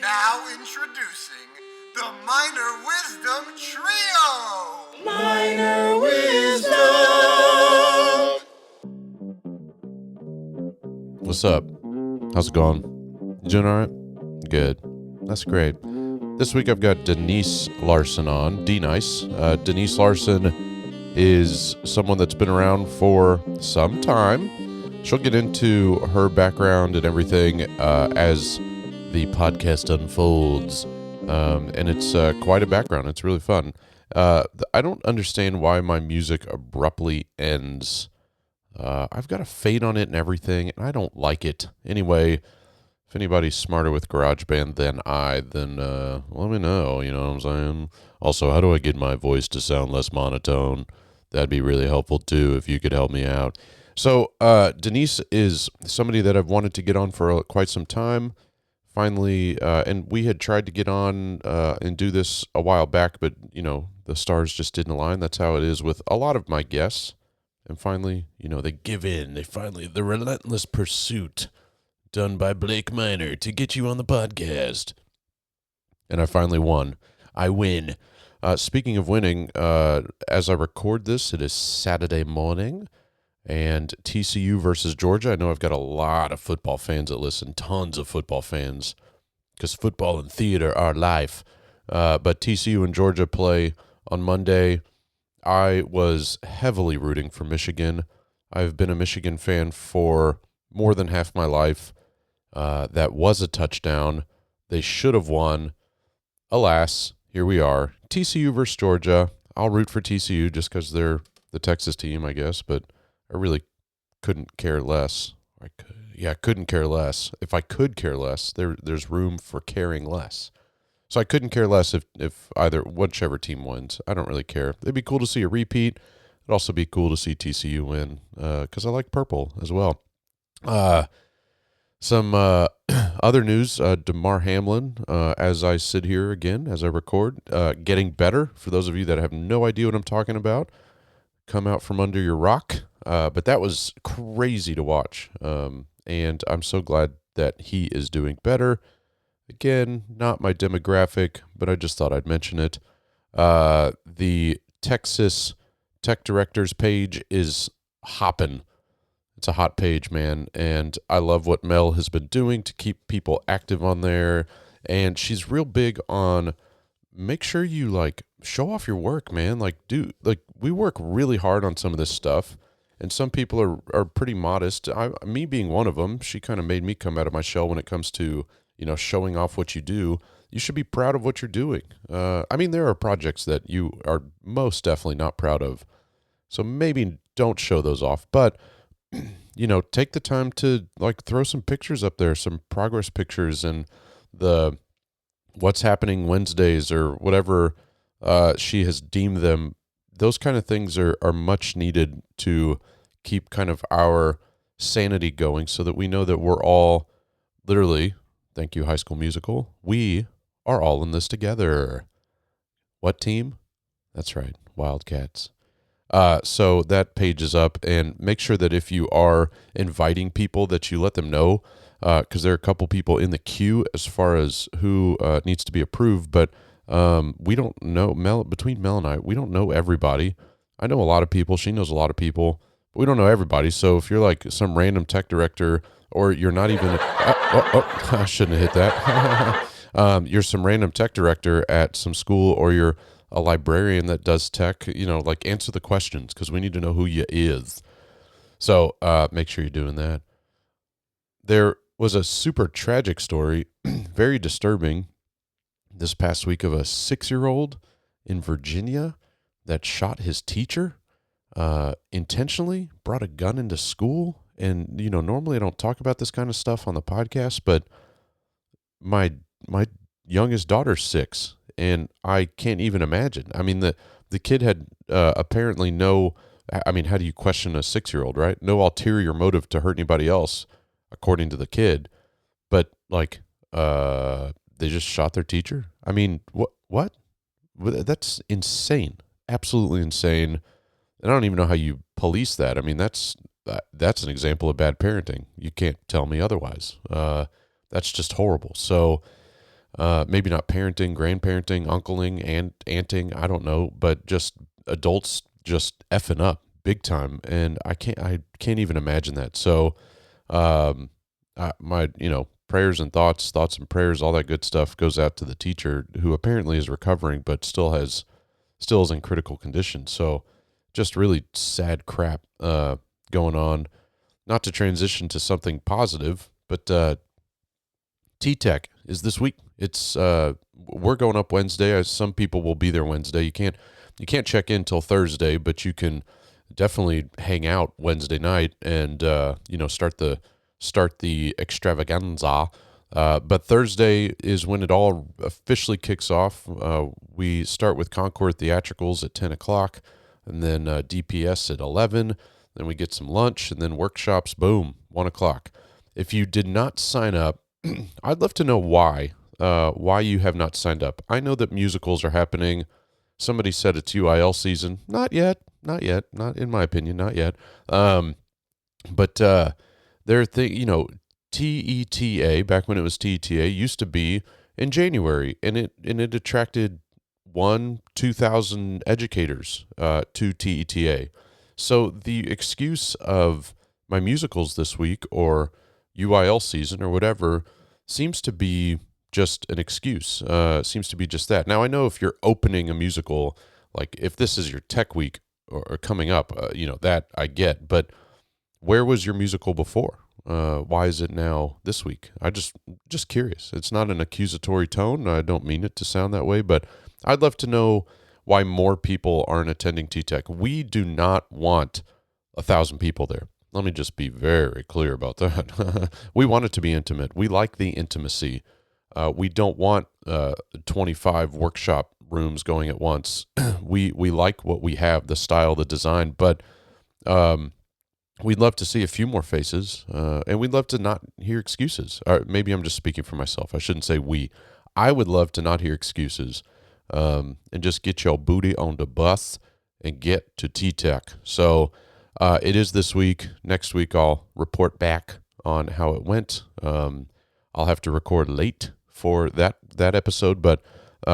Now introducing the Minor Wisdom Trio! Minor Wisdom! What's up? How's it going? You doing all right? Good. That's great. This week I've got Denise Larsen on. D-Nice. Denise Larsen is someone that's been around for some time. She'll get into her background and everything as the podcast unfolds. And it's quite a background. It's really fun. I don't understand why my music abruptly ends. I've got a fade on it and everything, and I don't like it. Anyway, if anybody's smarter with GarageBand than I, then let me know, you know what I'm saying? Also, how do I get my voice to sound less monotone? That'd be really helpful, too, if you could help me out. So, Denise is somebody that I've wanted to get on for quite some time. Finally, and we had tried to get on and do this a while back, but, you know, the stars just didn't align. That's how it is with a lot of my guests. And finally, you know, they give in. The relentless pursuit done by Blake Minor to get you on the podcast. And I finally won. I win. Speaking of winning, as I record this, it is Saturday morning. And TCU versus Georgia. I know I've got a lot of football fans that listen, tons of football fans, because football and theater are life. But TCU and Georgia play on Monday. I was heavily rooting for Michigan. I've been a Michigan fan for more than half my life. That was a touchdown. They should have won. Alas, here we are. TCU versus Georgia. I'll root for TCU just because they're the Texas team, I guess, but I really couldn't care less. Couldn't care less. If I could care less, there's room for caring less. So I couldn't care less if whichever team wins. I don't really care. It'd be cool to see a repeat. It'd also be cool to see TCU win because I like purple as well. Some other news, Damar Hamlin, as I sit here again, as I record, getting better. For those of you that have no idea what I'm talking about, come out from under your rock. But that was crazy to watch. And I'm so glad that he is doing better. Again, not my demographic, but I just thought I'd mention it. The Texas Tech Directors page is hopping. It's a hot page, man. And I love what Mel has been doing to keep people active on there. And she's real big on make sure you show off your work, man. We work really hard on some of this stuff. And some people are pretty modest. Me being one of them, she kind of made me come out of my shell when it comes to, you know, showing off what you do. You should be proud of what you're doing. There are projects that you are most definitely not proud of. So maybe don't show those off. But, you know, take the time to throw some pictures up there, some progress pictures and the what's happening Wednesdays or whatever she has deemed them. Those kind of things are much needed to keep kind of our sanity going so that we know that we're all literally, thank you, High School Musical, we are all in this together. What team? That's right, Wildcats. So that page is up, and make sure that if you are inviting people that you let them know, because there are a couple people in the queue as far as who needs to be approved, but we don't know, between Mel and I, we don't know everybody. I know a lot of people. She knows a lot of people, but we don't know everybody. So if you're like some random tech director, or you're not even, I shouldn't have hit that. You're some random tech director at some school, or you're a librarian that does tech, you know, answer the questions because we need to know who you is. So make sure you're doing that. There was a super tragic story, very disturbing, this past week of a 6-year-old in Virginia that shot his teacher intentionally, brought a gun into school. And, you know, normally I don't talk about this kind of stuff on the podcast, but my youngest daughter's 6, and I can't even imagine. I mean, the kid had apparently how do you question a 6-year-old, right? No ulterior motive to hurt anybody else, according to the kid. But, they just shot their teacher? I mean, what? That's insane. Absolutely insane. And I don't even know how you police that. I mean, that's an example of bad parenting. You can't tell me otherwise. That's just horrible. So maybe not parenting, grandparenting, uncling, and aunting, I don't know, but just adults just effing up big time, and I can't even imagine that. So, my prayers and thoughts and prayers, all that good stuff goes out to the teacher who apparently is recovering, but still is in critical condition. So, just really sad crap going on. Not to transition to something positive, but T Tech is this week. It's we're going up Wednesday. Some people will be there Wednesday. You can't check in till Thursday, but you can definitely hang out Wednesday night and start the extravaganza. But Thursday is when it all officially kicks off. We start with Concord Theatricals at 10 o'clock, and then DPS at 11. Then we get some lunch, and then workshops, boom, 1 o'clock. If you did not sign up, I'd love to know why you have not signed up. I know that musicals are happening. Somebody said it's UIL season. Not yet. Not yet. Not in my opinion. Not yet. But their thing, TETA, back when it was TETA, used to be in January, and it attracted 2,000 educators to TETA. So the excuse of my musicals this week or UIL season or whatever seems to be just an excuse. Seems to be just that. Now I know if you're opening a musical, like if this is your tech week or coming up, that I get. But where was your musical before? Why is it now this week? Just curious. It's not an accusatory tone. I don't mean it to sound that way, but I'd love to know why more people aren't attending T-Tech. We do not want 1,000 people there. Let me just be very clear about that. We want it to be intimate. We like the intimacy. We don't want 25 workshop rooms going at once. We like what we have, the style, the design, but we'd love to see a few more faces, and we'd love to not hear excuses. Or maybe I'm just speaking for myself. I shouldn't say we. I would love to not hear excuses, and just get your booty on the bus and get to T-Tech. So it is this week. Next week I'll report back on how it went. I'll have to record late for that episode, but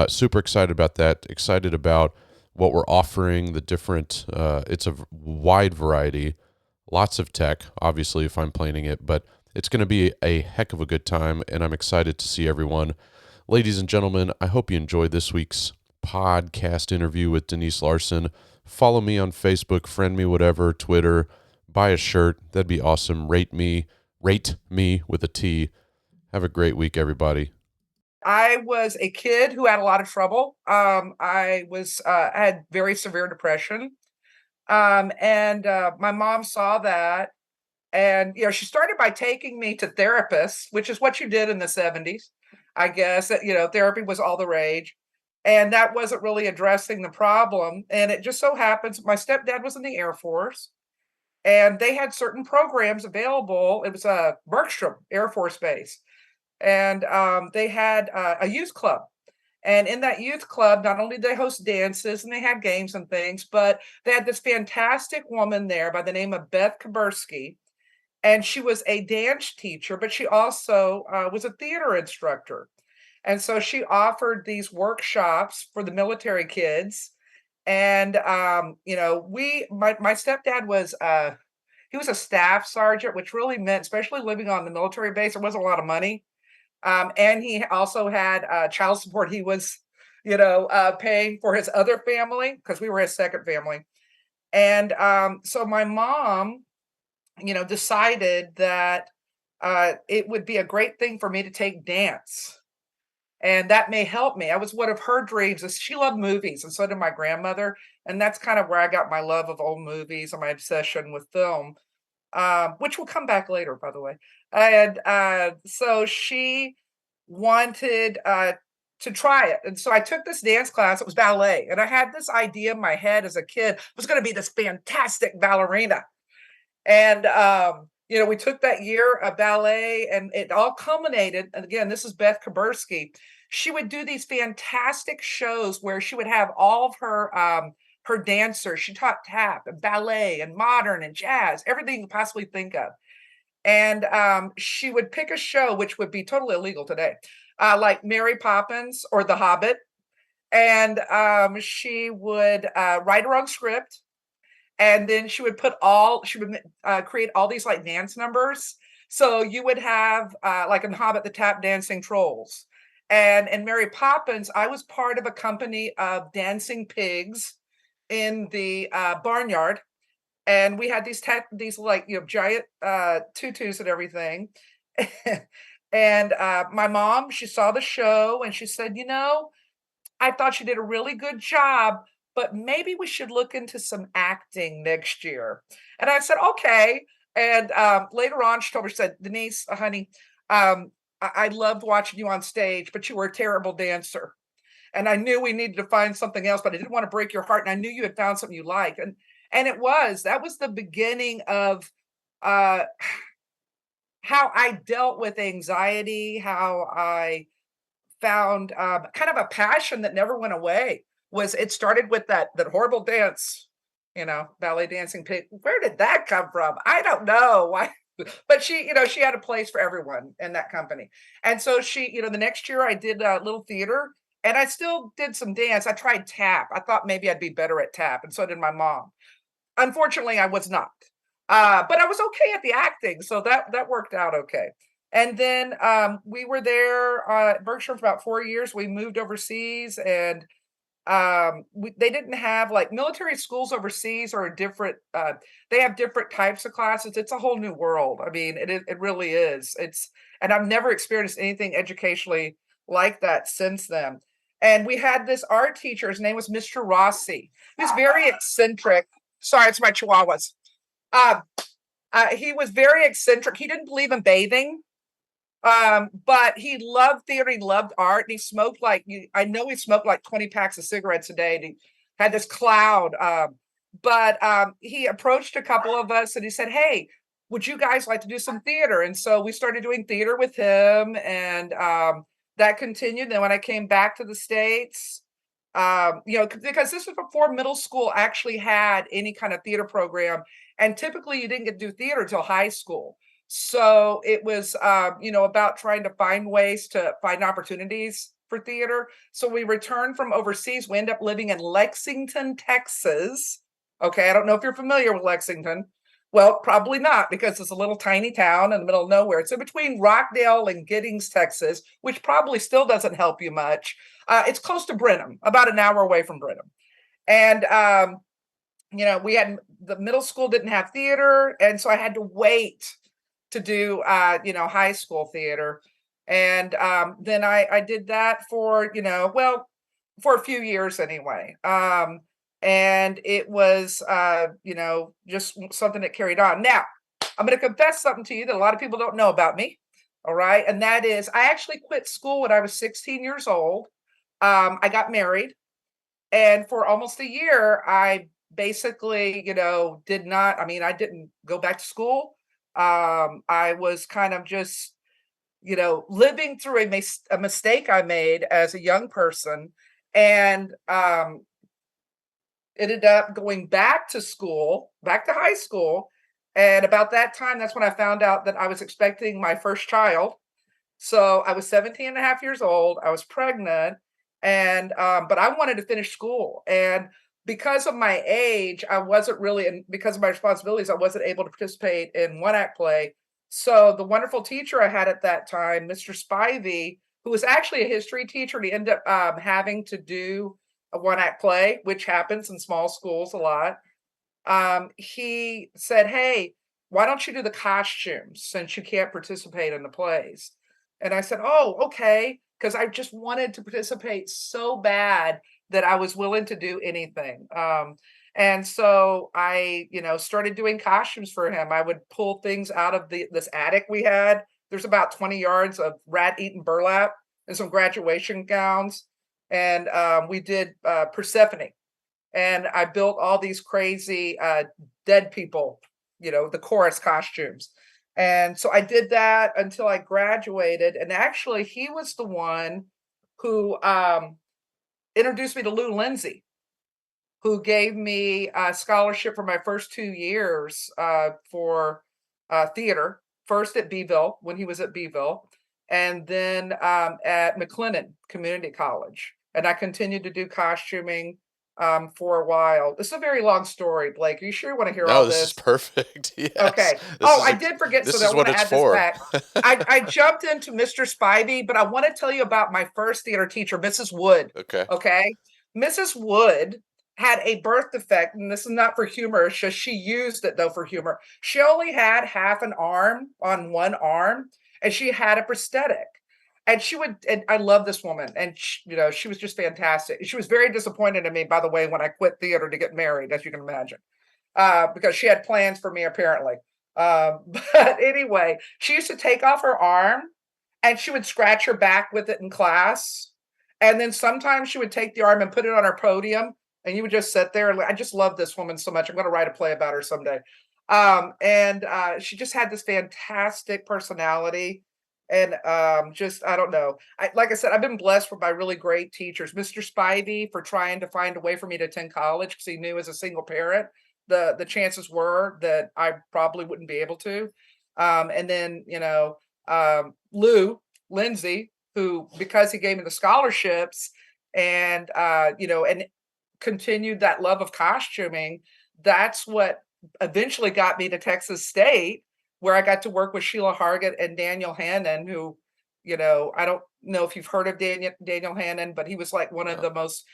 super excited about that. Excited about what we're offering, the different, it's a wide variety. Lots of tech, obviously, if I'm planning it, but it's going to be a heck of a good time, and I'm excited to see everyone. Ladies and gentlemen, I hope you enjoyed this week's podcast interview with Denise Larsen. Follow me on Facebook, friend me, whatever, Twitter, buy a shirt. That'd be awesome. Rate me with a T. Have a great week, everybody. I was a kid who had a lot of trouble. I had very severe depression. And my mom saw that, and she started by taking me to therapists, which is what you did in the 70s. I guess that, therapy was all the rage. And that wasn't really addressing the problem. And it just so happens my stepdad was in the Air Force, and they had certain programs available. It was a Bergstrom Air Force Base, and they had a youth club. And in that youth club, not only did they host dances and they had games and things, but they had this fantastic woman there by the name of Beth Kabursky. And she was a dance teacher, but she also was a theater instructor. And so she offered these workshops for the military kids. And my stepdad was he was a staff sergeant, which really meant, especially living on the military base, there wasn't a lot of money. And he also had child support he was, paying for his other family because we were his second family. And so my mom, decided that it would be a great thing for me to take dance. And that may help me. That was one of her dreams. Is she loved movies, and so did my grandmother. And that's kind of where I got my love of old movies and my obsession with film, which will come back later, by the way. And so she wanted to try it. And so I took this dance class. It was ballet. And I had this idea in my head as a kid, I was going to be this fantastic ballerina. And, we took that year of ballet, and it all culminated. And again, this is Beth Kabursky. She would do these fantastic shows where she would have all of her dancers. She taught tap and ballet and modern and jazz, everything you could possibly think of. And she would pick a show, which would be totally illegal today. like Mary Poppins or The Hobbit. And she would write her own script, and then she would create all these like dance numbers. So you would have like in Hobbit, the tap dancing trolls. And in Mary Poppins, I was part of a company of dancing pigs in the barnyard, and we had these like giant tutus and everything. And my mom, she saw the show and she said, I thought she did a really good job, but maybe we should look into some acting next year. And I said, okay. And later on, she told me, she said, Denise, honey, I loved watching you on stage, but you were a terrible dancer. And I knew we needed to find something else, but I didn't want to break your heart. And I knew you had found something you liked. And that was the beginning of uh, how I dealt with anxiety, how I found kind of a passion that never went away. It started with that horrible dance, ballet dancing pig. Where did that come from? I don't know why. But she had a place for everyone in that company. And so the next year I did a little theater, and I still did some dance. I tried tap. I thought maybe I'd be better at tap, and so did my mom. Unfortunately, I was not. But I was okay at the acting, so that worked out okay. And then we were there at Berkshire for about 4 years. We moved overseas, and they didn't have like military schools overseas are different. They have different types of classes. It's a whole new world. I mean, it really is. And I've never experienced anything educationally like that since then. And we had this art teacher. His name was Mr. Rossi. He was very eccentric. Sorry, it's my chihuahuas. Uh, he was very eccentric. He didn't believe in bathing. But he loved theater, he loved art, and I know he smoked like 20 packs of cigarettes a day, and he had this cloud. But he approached a couple of us and he said, hey, would you guys like to do some theater? And so we started doing theater with him, and that continued. Then when I came back to the States, because this was before middle school actually had any kind of theater program, and typically you didn't get to do theater until high school. So it was, about trying to find ways to find opportunities for theater. So we returned from overseas. We ended up living in Lexington, Texas. Okay, I don't know if you're familiar with Lexington. Well, probably not, because it's a little tiny town in the middle of nowhere. It's in between Rockdale and Giddings, Texas, which probably still doesn't help you much. It's close to Brenham, about an hour away from Brenham. And we had the middle school didn't have theater, and so I had to wait to do high school theater. And then I did that for for a few years anyway. And it was just something that carried on. Now I'm going to confess something to you that a lot of people don't know about me. All right, and that is I actually quit school when I was 16 years old. I got married, and for almost a year I basically did not, I didn't go back to school. I was kind of just, living through a mistake I made as a young person, and ended up going back to school, back to high school. And about that time, that's when I found out that I was expecting my first child. So I was 17 and a half years old. I was pregnant, and but I wanted to finish school. And because of my age, I wasn't really, and because of my responsibilities, I wasn't able to participate in one act play. So the wonderful teacher I had at that time, Mr. Spivey, who was actually a history teacher, and he ended up having to do a one act play, which happens in small schools a lot. He said, hey, why don't you do the costumes since you can't participate in the plays? And I said, oh, okay. Because I just wanted to participate so bad that I was willing to do anything. And so I, started doing costumes for him. I would pull things out of this attic we had. There's about 20 yards of rat-eaten burlap and some graduation gowns. And we did Persephone. And I built all these crazy dead people, the chorus costumes. And so I did that until I graduated. And actually, he was the one who introduced me to Lou Lindsay, who gave me a scholarship for my first 2 years for theater, first at Beeville when he was at Beeville. and then at McLennan Community College. And I continued to do costuming for a while. This is a very long story, Blake. Are you sure you want to hear No, all this is this? perfect. Yes. Okay. Oh, I did forget, so This that I is what want to it's add this for. back. I jumped into Mr. Spivey, but I want to tell you about my first theater teacher, Mrs. Wood. Okay. Okay. Mrs. Wood had a birth defect, and this is not for humor, it's just she used it though for humor. She only had half an arm on one arm, and she had a prosthetic. And she would, and I love this woman, and she was just fantastic. She was very disappointed in me, by the way, when I quit theater to get married, as you can imagine, because she had plans for me apparently. But anyway, she used to take off her arm and she would scratch her back with it in class. And then sometimes she would take the arm and put it on her podium, and you would just sit there. And I just love this woman so much. I'm going to write a play about her someday. And she just had this fantastic personality. And just, I don't know. Like I said, I've been blessed with my really great teachers. Mr. Spivey for trying to find a way for me to attend college because he knew as a single parent, the chances were that I probably wouldn't be able to. And then, Lindsay, who, because he gave me the scholarships and, and continued that love of costuming, that's what eventually got me to Texas State, where I got to work with Sheila Hargett and Daniel Hannon, who, I don't know if you've heard of Daniel Hannon, but he was like one of No. the most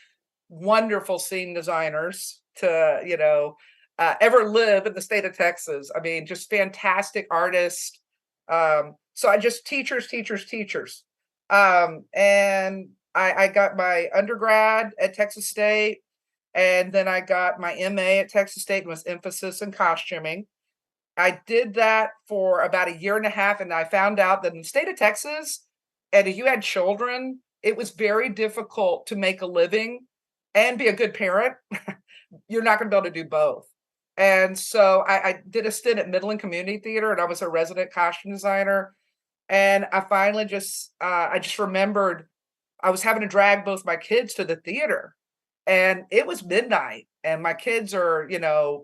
wonderful scene designers to, ever live in the state of Texas. I mean, just fantastic artist. So I just teachers. And I got my undergrad at Texas State, and then I got my MA at Texas State and was emphasis in costuming. I did that for about a year and a half, and I found out that in the state of Texas, and if you had children, it was very difficult to make a living and be a good parent. You're not going to be able to do both. And so I did a stint at Midland Community Theater, and I was a resident costume designer. And I finally I just remembered I was having to drag both my kids to the theater, and it was midnight, and my kids are,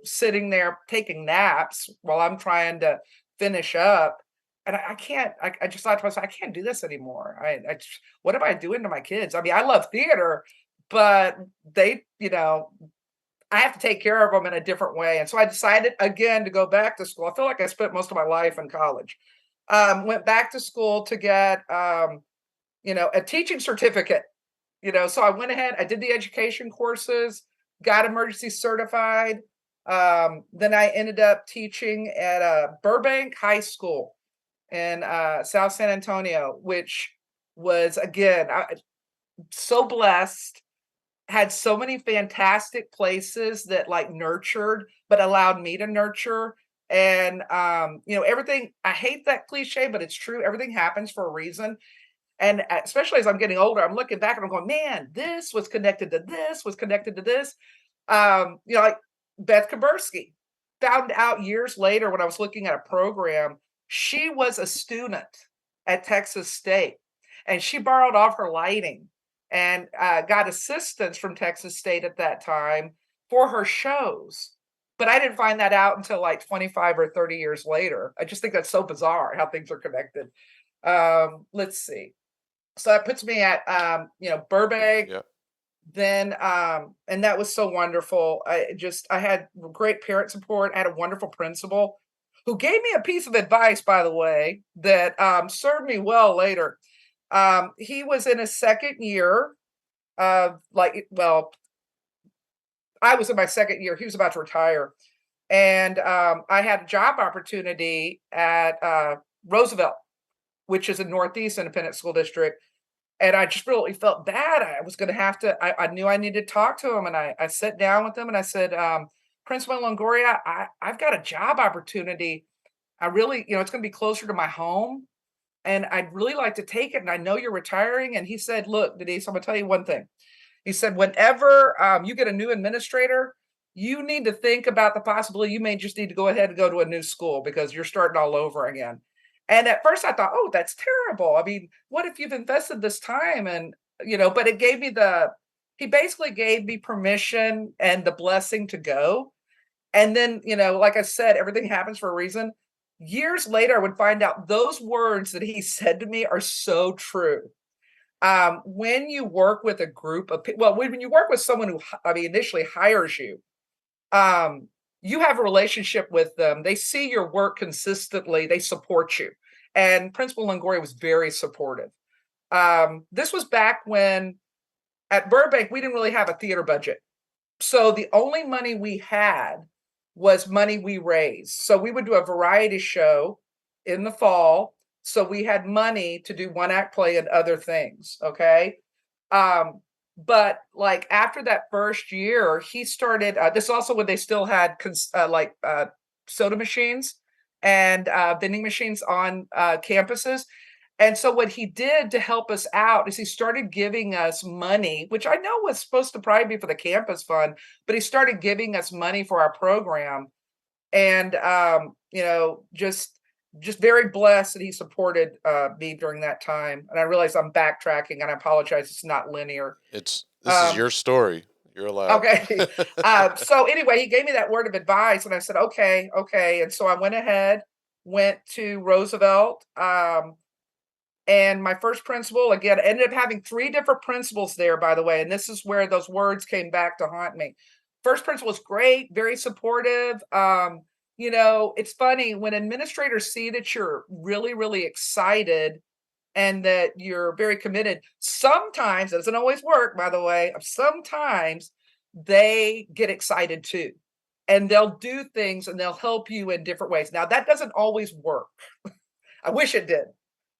sitting there taking naps while I'm trying to finish up. And I can't, I just thought to myself, I can't do this anymore. What am I doing to my kids? I mean, I love theater, but they, I have to take care of them in a different way. And so I decided again to go back to school. I feel like I spent most of my life in college. Went back to school to get, a teaching certificate. So I went ahead, I did the education courses, got emergency certified. Then I ended up teaching at Burbank High School in South San Antonio, which was, again, so blessed, had so many fantastic places that like nurtured, but allowed me to nurture. And, everything, I hate that cliche, but it's true. Everything happens for a reason. And especially as I'm getting older, I'm looking back and I'm going, man, this was connected to this, was connected to this. Like Beth Kabursky, found out years later when I was looking at a program, she was a student at Texas State, and she borrowed off her lighting and got assistance from Texas State at that time for her shows. But I didn't find that out until like 25 or 30 years later. I just think that's so bizarre how things are connected. Let's see. So that puts me at Burbank. Yeah. Then and that was so wonderful. I had great parent support. I had a wonderful principal who gave me a piece of advice, by the way, that served me well later. He was in his second year of I was in my second year. He was about to retire. And I had a job opportunity at Roosevelt, which is a Northeast Independent School District. And I just really felt bad. I was going to have to, I knew I needed to talk to him. And I sat down with him and I said, Principal Longoria, I've got a job opportunity. I really, it's going to be closer to my home, and I'd really like to take it. And I know you're retiring. And he said, look, Denise, I'm going to tell you one thing. He said, whenever you get a new administrator, you need to think about the possibility you may just need to go ahead and go to a new school because you're starting all over again. And at first I thought, oh, that's terrible. I mean, what if you've invested this time? And, but it gave me he basically gave me permission and the blessing to go. And then, like I said, everything happens for a reason. Years later, I would find out those words that he said to me are so true. When you work with a group of well, when you work with someone who, I mean, initially hires you, um, you have a relationship with them. They see your work consistently. They support you. And Principal Longoria was very supportive. This was back when at Burbank, we didn't really have a theater budget. So the only money we had was money we raised. So we would do a variety show in the fall. So we had money to do one act play and other things. Okay. Um, but like after that first year, he started. This is also when they still had soda machines and vending machines on campuses. And so what he did to help us out is he started giving us money, which I know was supposed to probably be for the campus fund, but he started giving us money for our program. And just very blessed that he supported me during that time. And I realize I'm backtracking and I apologize, it's not linear. This is Um, your story. You're allowed. okay. So anyway, he gave me that word of advice and I said, okay, okay. And so I went ahead, went to Roosevelt. And my first principal, again, I ended up having 3 different principals there, by the way, and this is where those words came back to haunt me. First principal was great, very supportive. It's funny when administrators see that you're really, really excited and that you're very committed. Sometimes, it doesn't always work, by the way, sometimes they get excited too. And they'll do things and they'll help you in different ways. Now, that doesn't always work. I wish it did.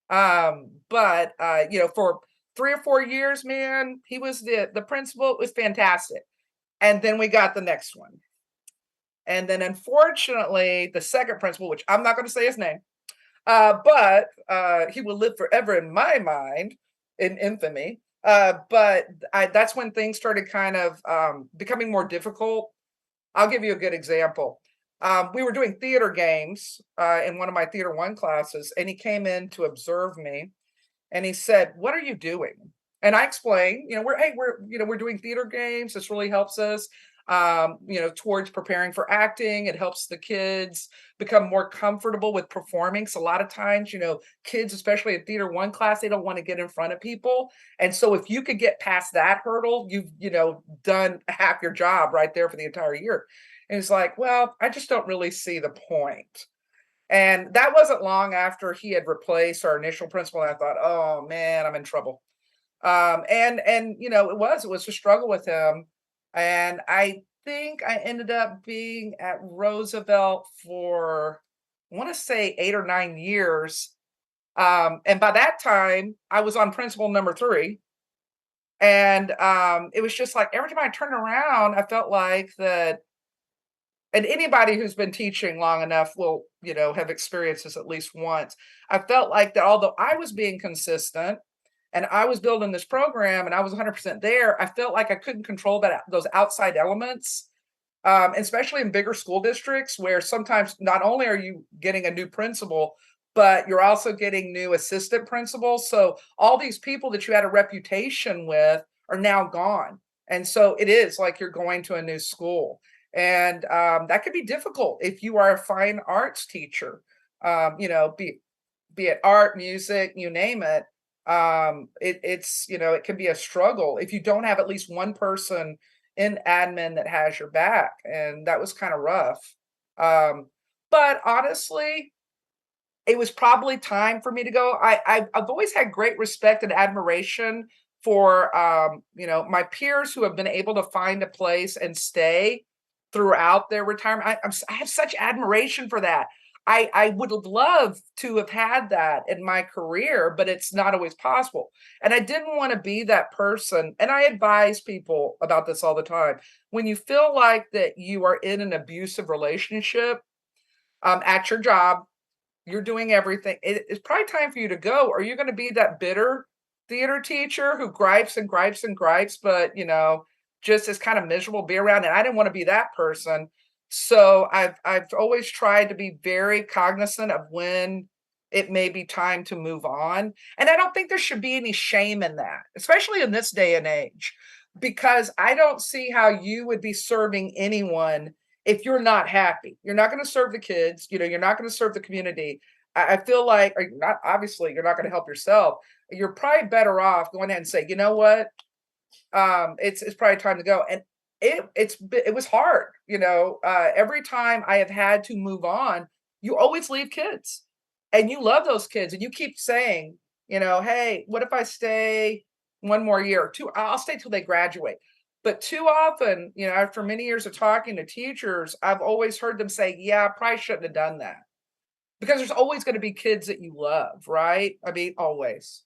But for 3 or 4 years, man, he was the principal. It was fantastic. And then we got the next one. And then unfortunately, the second principal, which I'm not going to say his name, but he will live forever in my mind in infamy. That's when things started kind of becoming more difficult. I'll give you a good example. We were doing theater games in one of my Theater 1 classes, and he came in to observe me, and he said, "What are you doing?" And I explained, we're doing theater games. This really helps us, towards preparing for acting. It helps the kids become more comfortable with performing. So a lot of times, kids, especially in Theater 1 class, they don't want to get in front of people. And so if you could get past that hurdle, you've, done half your job right there for the entire year. And it's like, well, I just don't really see the point. And that wasn't long after he had replaced our initial principal. And I thought, oh man, I'm in trouble. It was a struggle with him. And I think I ended up being at Roosevelt for, I want to say 8 or 9 years. And by that time, I was on principal number 3. And it was just like every time I turned around, I felt like that. And anybody who's been teaching long enough will, have experienced this at least once. I felt like that although I was being consistent and I was building this program and I was 100% there, I felt like I couldn't control those outside elements, especially in bigger school districts where sometimes not only are you getting a new principal, but you're also getting new assistant principals. So all these people that you had a reputation with are now gone. And so it is like you're going to a new school. And that could be difficult if you are a fine arts teacher, be it art, music, you name it. It can be a struggle if you don't have at least one person in admin that has your back. And that was kind of rough. But honestly, it was probably time for me to go. I've always had great respect and admiration for my peers who have been able to find a place and stay throughout their retirement. I have such admiration for that. I would have loved to have had that in my career, but it's not always possible. And I didn't want to be that person. And I advise people about this all the time. When you feel like that you are in an abusive relationship at your job, you're doing everything. It's probably time for you to go. Or you're going to be that bitter theater teacher who gripes and gripes and gripes, but just is kind of miserable to be around. And I didn't want to be that person. So I've always tried to be very cognizant of when it may be time to move on. And I don't think there should be any shame in that, especially in this day and age, because I don't see how you would be serving anyone if you're not happy. You're not going to serve the kids, you're not going to serve the community. I feel like, or not, obviously, you're not going to help yourself. You're probably better off going ahead and say, you know what, it's probably time to go. And it was hard, every time I have had to move on, you always leave kids, and you love those kids, and you keep saying, hey, what if I stay one more year or two? I'll stay till they graduate. But too often, after many years of talking to teachers, I've always heard them say, yeah, I probably shouldn't have done that, because there's always going to be kids that you love, right? I mean, always.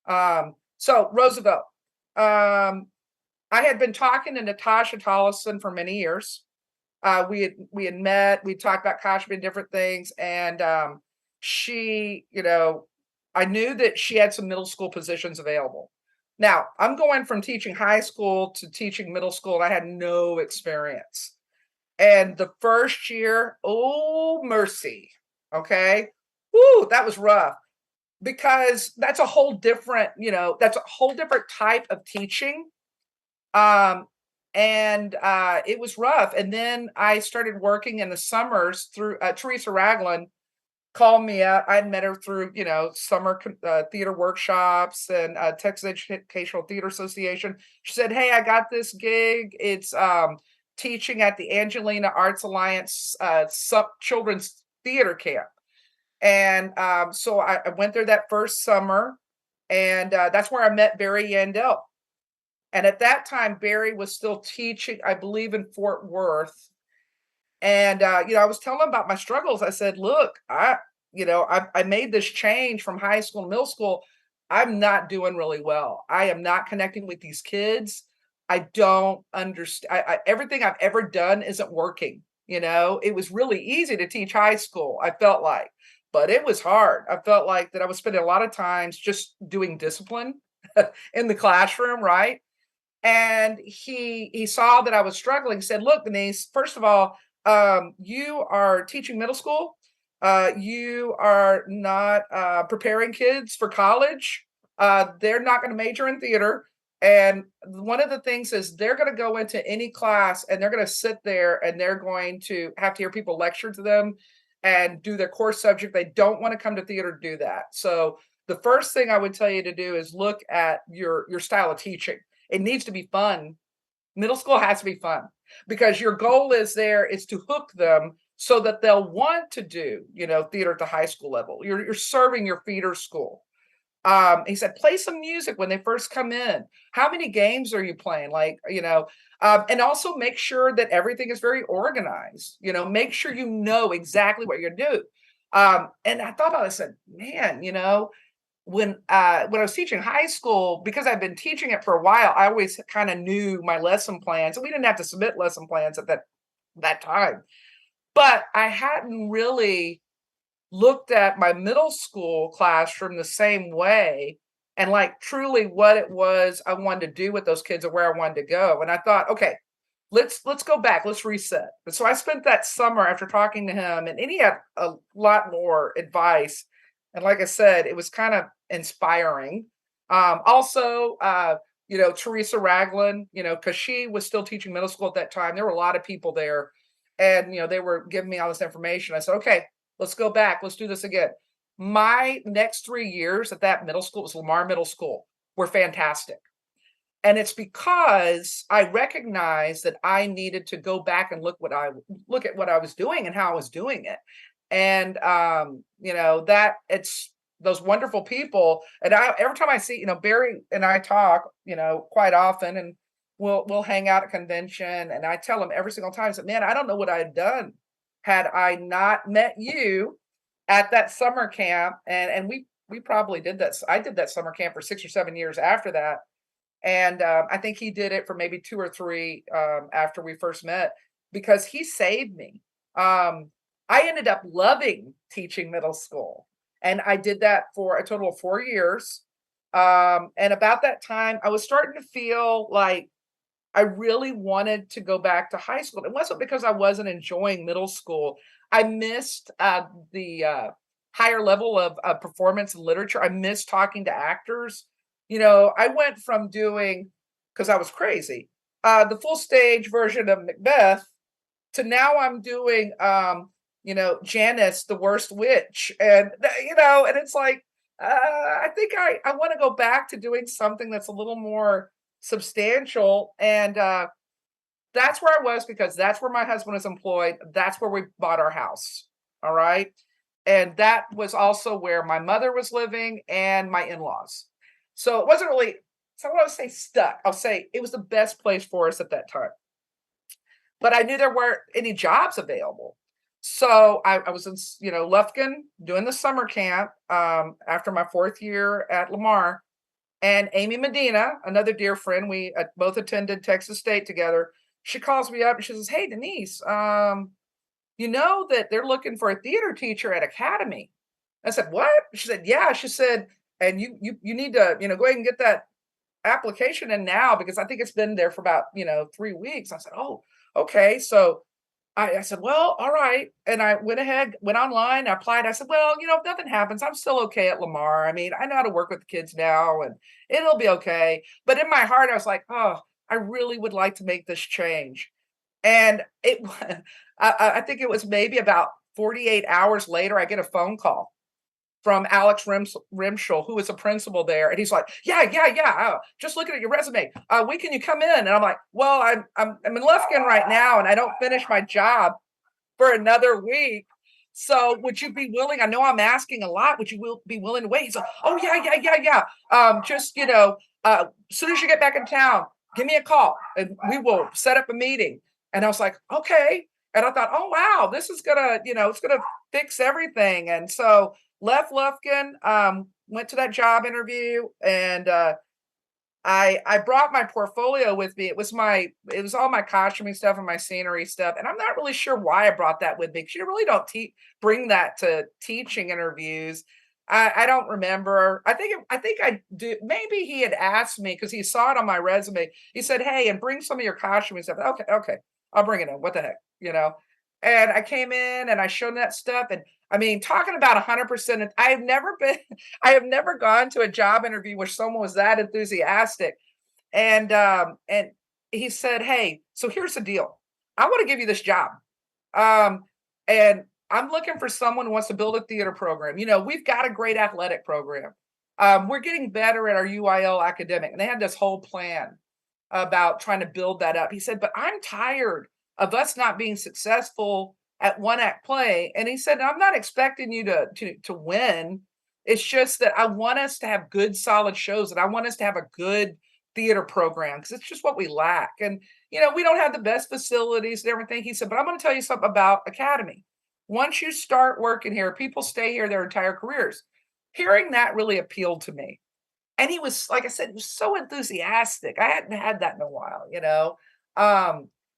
So Roosevelt, um, I had been talking to Natasha Tollison for many years. We had met, we talked about Kashmir and different things, and she, I knew that she had some middle school positions available. Now, I'm going from teaching high school to teaching middle school, and I had no experience. And the first year, oh mercy, okay, whoo, that was rough, because that's a whole different type of teaching. Um, and it was rough. And then I started working in the summers through Teresa Ragland called me up. I'd met her through, summer theater workshops and Texas Educational Theater Association. She said, "Hey, I got this gig. It's teaching at the Angelina Arts Alliance children's theater camp." And so I went there that first summer, and that's where I met Barry Yandell. And at that time, Barry was still teaching, I believe, in Fort Worth. And I was telling him about my struggles. I said, "Look, I made this change from high school to middle school. I'm not doing really well. I am not connecting with these kids. I don't understand. Everything I've ever done isn't working. It was really easy to teach high school, I felt like, but it was hard. I felt like that I was spending a lot of times just doing discipline in the classroom, right?" And he saw that I was struggling, said, "Look, Denise, first of all, you are teaching middle school. You are not preparing kids for college. They're not going to major in theater. And one of the things is they're going to go into any class, and they're going to sit there, and they're going to have to hear people lecture to them and do their course subject. They don't want to come to theater to do that. So the first thing I would tell you to do is look at your style of teaching. It needs to be fun. Middle school has to be fun, because your goal is to hook them so that they'll want to do, theater at the high school level. You're serving your feeder school." He said, "Play some music when they first come in. How many games are you playing? Like, and also make sure that everything is very organized. Make sure you know exactly what you're going to do." And I thought about it, I said, man, when I was teaching high school, because I've been teaching it for a while, I always kind of knew my lesson plans. And we didn't have to submit lesson plans at that time. But I hadn't really looked at my middle school classroom the same way, and like truly what it was I wanted to do with those kids and where I wanted to go. And I thought, okay, let's go back, let's reset. And so I spent that summer after talking to him, and he had a lot more advice. And like I said, it was kind of inspiring. Also, Teresa Ragland, because she was still teaching middle school at that time. There were a lot of people there, and they were giving me all this information. I said, okay, let's go back. Let's do this again. My next 3 years at that middle school, it was Lamar Middle School, were fantastic. And it's because I recognized that I needed to go back and look at what I was doing and how I was doing it. And that it's those wonderful people. And every time I see, Barry and I talk, quite often, and we'll hang out at convention, and I tell him every single time, I said, "Man, I don't know what I'd done had I not met you at that summer camp." And we probably did that. I did that summer camp for 6 or 7 years after that. And I think he did it for maybe 2 or 3 after we first met, because he saved me. I ended up loving teaching middle school, and I did that for a total of 4 years. And about that time, I was starting to feel like I really wanted to go back to high school. It wasn't because I wasn't enjoying middle school. I missed the higher level of performance and literature. I missed talking to actors. I went from doing, because I was crazy, the full stage version of Macbeth to now I'm doing, Janice, the worst witch. And, and it's like, I think I want to go back to doing something that's a little more substantial. And that's where I was because that's where my husband is employed. That's where we bought our house. All right. And that was also where my mother was living and my in laws. So it wasn't really, so I don't want to say stuck. I'll say it was the best place for us at that time. But I knew there weren't any jobs available. So I was in, Lufkin doing the summer camp after my 4th year at Lamar. And Amy Medina, another dear friend, we both attended Texas State together. She calls me up and she says, "Hey, Denise, you know that they're looking for a theater teacher at Academy." I said, "What?" She said, "Yeah." She said, "And you need to, go ahead and get that application in now because I think it's been there for about, 3 weeks." I said, "Oh, okay." So I said, "Well, all right." And I went ahead, went online, I applied. I said, "Well, if nothing happens, I'm still okay at Lamar. I mean, I know how to work with the kids now and it'll be okay." But in my heart, I was like, "Oh, I really would like to make this change." And I think it was maybe about 48 hours later, I get a phone call from Alex Rimschel, who is a principal there, and he's like, "Yeah, yeah, yeah. Just looking at your resume. When can you come in?" And I'm like, "Well, I'm in Lufkin right now, and I don't finish my job for another week. So would you be willing? I know I'm asking a lot. Would you be willing to wait?" He's like, "Oh yeah, yeah, yeah, yeah. Just as soon as you get back in town, give me a call, and we will set up a meeting." And I was like, "Okay." And I thought, "Oh wow, this is gonna, it's gonna fix everything." And so left Lufkin, went to that job interview, and I brought my portfolio with me. It was all my costuming stuff and my scenery stuff. And I'm not really sure why I brought that with me because you really don't bring that to teaching interviews. I don't remember. I think I do. Maybe he had asked me because he saw it on my resume. He said, "Hey, and bring some of your costuming stuff." Okay, okay, I'll bring it in. What the heck, And I came in and I showed that stuff. And I mean, talking about 100%, I have never gone to a job interview where someone was that enthusiastic. And he said, "Hey, so here's the deal. I want to give you this job. And I'm looking for someone who wants to build a theater program. We've got a great athletic program. We're getting better at our UIL academic." And they had this whole plan about trying to build that up. He said, "But I'm tired of us not being successful at one act play." And he said, "I'm not expecting you to win. It's just that I want us to have good, solid shows, and I want us to have a good theater program because it's just what we lack. And we don't have the best facilities and everything." He said, "But I'm going to tell you something about Academy. Once you start working here, people stay here their entire careers." Hearing that really appealed to me. And he was, like I said, he was so enthusiastic. I hadn't had that in a while.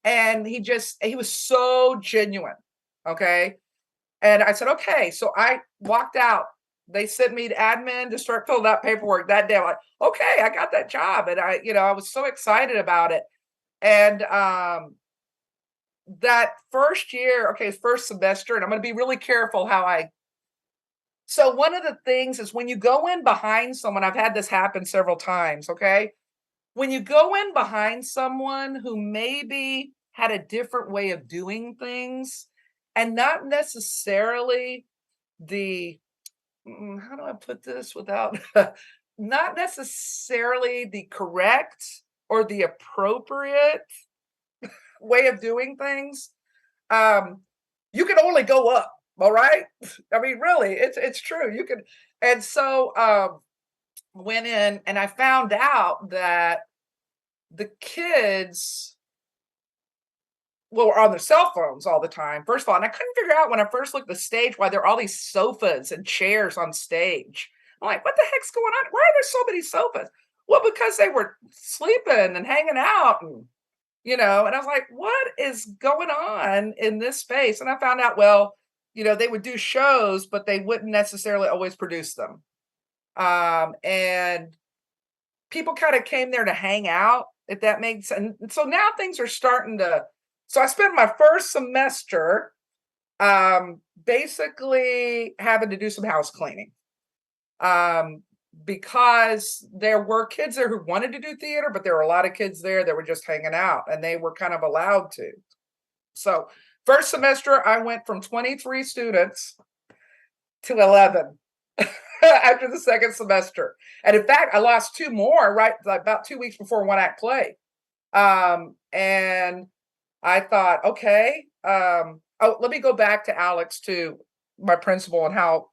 And he was so genuine. Okay. And I said, "Okay." So I walked out. They sent me to admin to start filling out paperwork that day. I'm like, "Okay, I got that job." And I was so excited about it. And that first year, okay, first semester, and I'm going to be really careful how so one of the things is when you go in behind someone, I've had this happen several times, okay? When you go in behind someone who maybe had a different way of doing things and not necessarily the how do I put this without not necessarily the correct or the appropriate way of doing things, um, you can only go up. All right. I mean, really, it's true. You can, and so went in and I found out that the kids were on their cell phones all the time, first of all. And I couldn't figure out when I first looked at the stage why there are all these sofas and chairs on stage. I'm like, what the heck's going on? Why are there so many sofas? Well, because they were sleeping and hanging out and I was like, what is going on in this space? And I found out, well, they would do shows, but they wouldn't necessarily always produce them. And people kind of came there to hang out, if that makes sense. And so now things are starting to, so I spent my first semester basically having to do some house cleaning. Because there were kids there who wanted to do theater, but there were a lot of kids there that were just hanging out and they were kind of allowed to. So first semester, I went from 23 students to 11 after the second semester. And in fact, I lost two more right about 2 weeks before one act play. And I thought, okay, oh, let me go back to Alex, to my principal, and how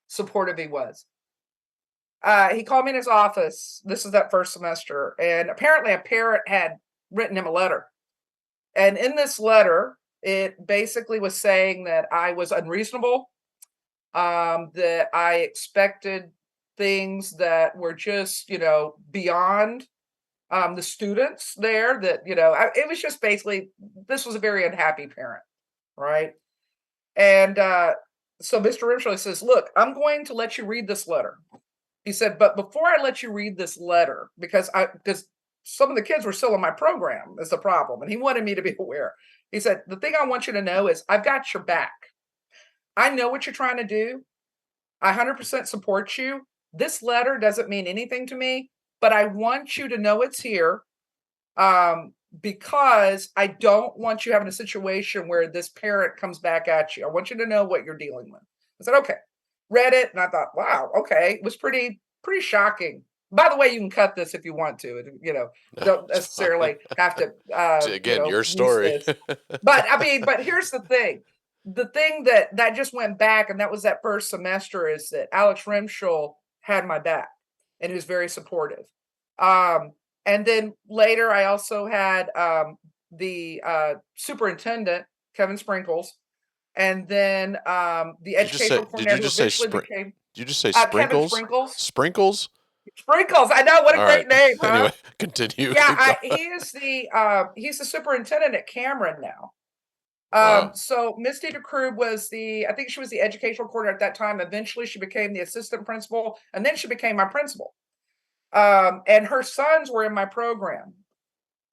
supportive he was. He called me in his office. This is that first semester. And apparently a parent had written him a letter. And in this letter, it basically was saying that I was unreasonable, that I expected things that were just, beyond the students there, that, it was just basically, this was a very unhappy parent. Right. And so Mr. Rimshaw says, look, I'm going to let you read this letter. He said, but before I let you read this letter, because some of the kids were still in my program is the problem. And he wanted me to be aware. He said, the thing I want you to know is I've got your back. I know what you're trying to do. I 100% support you. This letter doesn't mean anything to me, but I want you to know it's here, because I don't want you having a situation where this parent comes back at you. I want you to know what you're dealing with. I said, okay. Read it, and I thought, wow, okay. It was pretty shocking. By the way, you can cut this if you want to. Don't necessarily have to, Again, your use story. this. But but here's the thing. The thing that just went back, and that was that first semester, is that Alex Rimschel had my back, and he was very supportive. And then later, I also had the superintendent, Kevin Sprinkles, and then the educational coordinator who eventually became Did you just say Kevin sprinkles? Sprinkles. Sprinkles? Sprinkles. I know, what a All great right. name, huh? Anyway, continue. Yeah, Keep going. he's the superintendent at Cameron now. Wow. So Misty DeCrube was I think she was the educational coordinator at that time. Eventually she became the assistant principal, and then she became my principal. And her sons were in my program,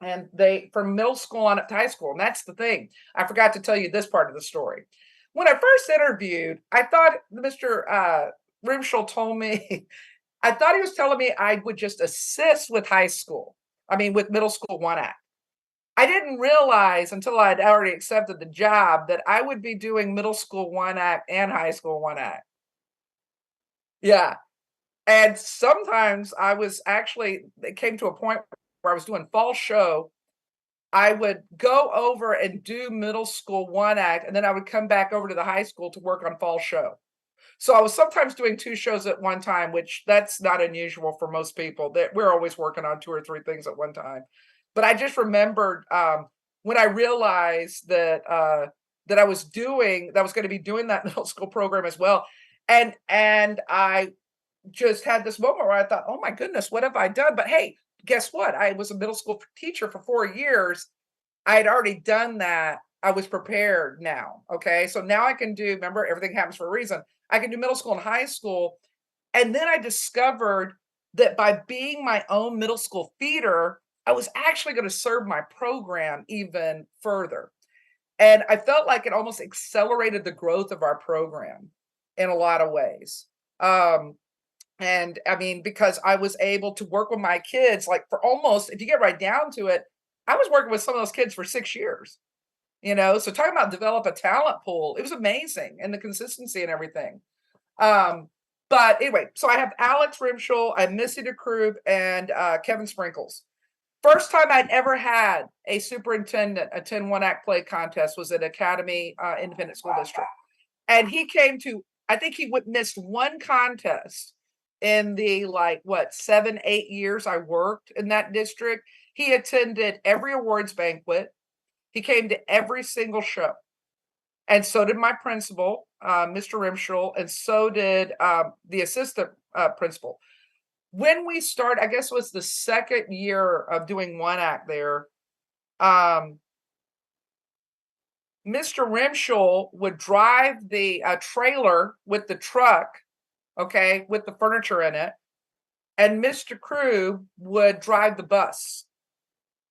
and they, from middle school on up to high school. And that's the thing. I forgot to tell you this part of the story. When I first interviewed, I thought Mr. Rimschel told me, I thought he was telling me I would just assist with with middle school one act. I didn't realize until I'd already accepted the job that I would be doing middle school one act and high school one act. Yeah. And sometimes it came to a point where I was doing fall show. I would go over and do middle school one act, and then I would come back over to the high school to work on fall show. So I was sometimes doing two shows at one time, which that's not unusual for most people. That we're always working on two or three things at one time. But I just remembered when I realized that I was going to be doing that middle school program as well, and I just had this moment where I thought, oh my goodness, what have I done? But hey, guess what? I was a middle school teacher for 4 years. I had already done that. I was prepared now. Okay. So now I can do, remember, everything happens for a reason. I can do middle school and high school. And then I discovered that by being my own middle school feeder, I was actually going to serve my program even further. And I felt like it almost accelerated the growth of our program in a lot of ways. And I mean, because I was able to work with my kids, like for almost, if you get right down to it, I was working with some of those kids for 6 years, so talking about develop a talent pool, it was amazing, and the consistency and everything. But anyway, so I have Alex Rimschel, I have Missy DeCrube, and Kevin Sprinkles. First time I'd ever had a superintendent attend one act play contest was at Academy Independent School District. And he came to, I think he missed one contest in the 7, 8 years I worked in that district. He attended every awards banquet. He came to every single show. And so did my principal, Mr. Rimschel, and so did the assistant principal. When we started, I guess it was the second year of doing one act there, Mr. Rimschel would drive the trailer with the truck, okay, with the furniture in it, and Mr. Crew would drive the bus.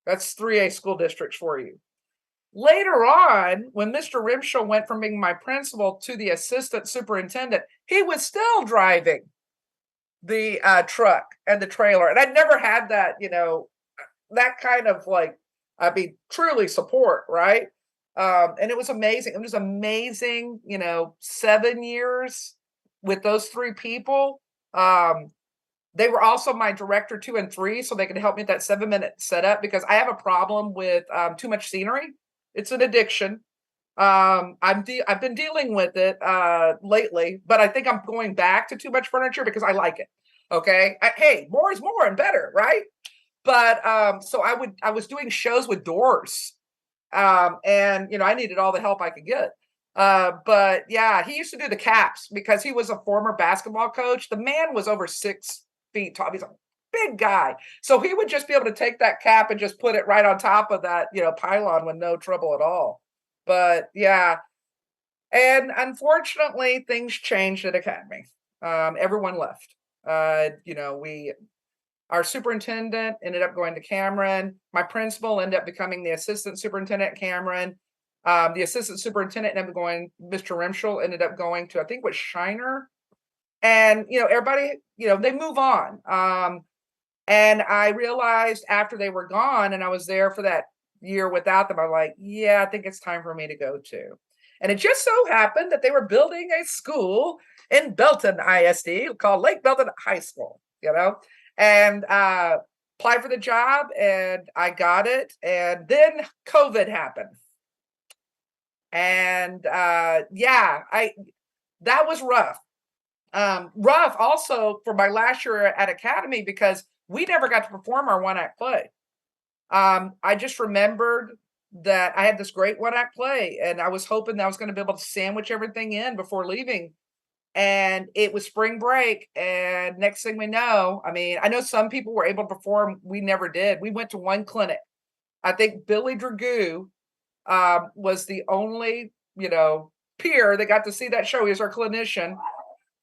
That's 3A school districts for you. Later on, when Mr. Rimschel went from being my principal to the assistant superintendent, he was still driving the truck and the trailer. And I'd never had that, that kind of I mean, truly support, right? And it was amazing. It was amazing, 7 years with those 3 people. Um, they were also my director 2 and 3, so they could help me with that 7-minute setup because I have a problem with too much scenery. It's an addiction. I've been dealing with it lately, but I think I'm going back to too much furniture because I like it. Okay. Hey, more is more and better, right? But so I was doing shows with doors. And I needed all the help I could get. But yeah, he used to do the caps because he was a former basketball coach. The man was over 6 feet tall. He's a big guy. So he would just be able to take that cap and just put it right on top of that, pylon with no trouble at all. But yeah, and unfortunately, things changed at Academy. Everyone left. We our superintendent ended up going to Cameron. My principal ended up becoming the assistant superintendent at Cameron. The assistant superintendent ended up going, Mr. Rimschel ended up going to, I think, was Shiner. And everybody, they move on. And I realized after they were gone, and I was there for that year without them, I'm like, yeah, I think it's time for me to go too. And it just so happened that they were building a school in Belton ISD called Lake Belton High School, and applied for the job and I got it. And then COVID happened. And yeah, that was rough. Rough also for my last year at Academy because we never got to perform our one-act play. I just remembered that I had this great one-act play and I was hoping that I was going to be able to sandwich everything in before leaving. And it was spring break. And next thing we know, I mean, I know some people were able to perform. We never did. We went to one clinic. I think Billy Dragoo was the only, peer that got to see that show. He was our clinician.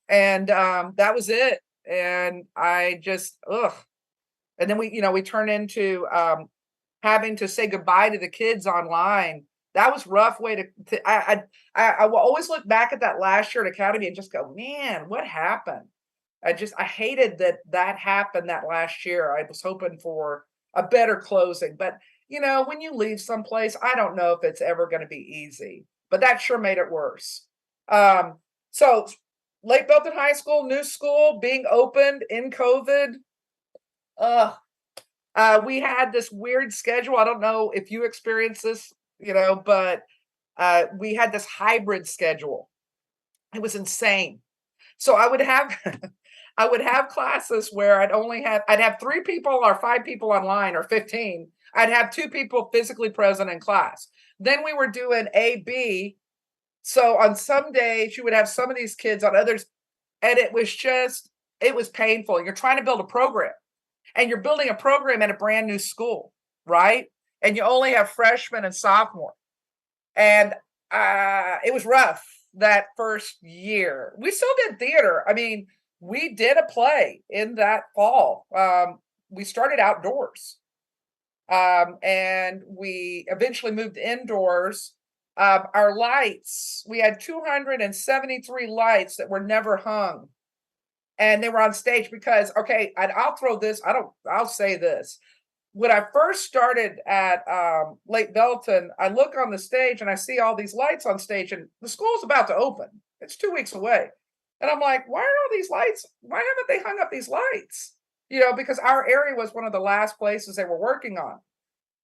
And that was it. And I just, ugh. And then we turn into having to say goodbye to the kids online. That was rough way I will always look back at that last year at Academy and just go, man, what happened? I hated that happened that last year. I was hoping for a better closing, but when you leave someplace, I don't know if it's ever going to be easy, but that sure made it worse. So Lake Belton High School, new school being opened in COVID. We had this weird schedule. I don't know if you experienced this, but we had this hybrid schedule. It was insane. So I would have I would have classes where I'd have 3 people or 5 people online or 15. I'd have 2 people physically present in class. Then we were doing A, B. So on some days you would have some of these kids, on others, and it was painful. You're trying to build a program. And you're building a program at a brand new school, right? And you only have freshmen and sophomore. And it was rough that first year. We still did theater. I mean, we did a play in that fall. We started outdoors. And we eventually moved indoors. Our lights, we had 273 lights that were never hung. And they were on stage because, okay, and I'll say this. When I first started at Lake Belton, I look on the stage and I see all these lights on stage and the school's about to open. It's 2 weeks away. And I'm like, why are all these lights? Why haven't they hung up these lights? Because our area was one of the last places they were working on.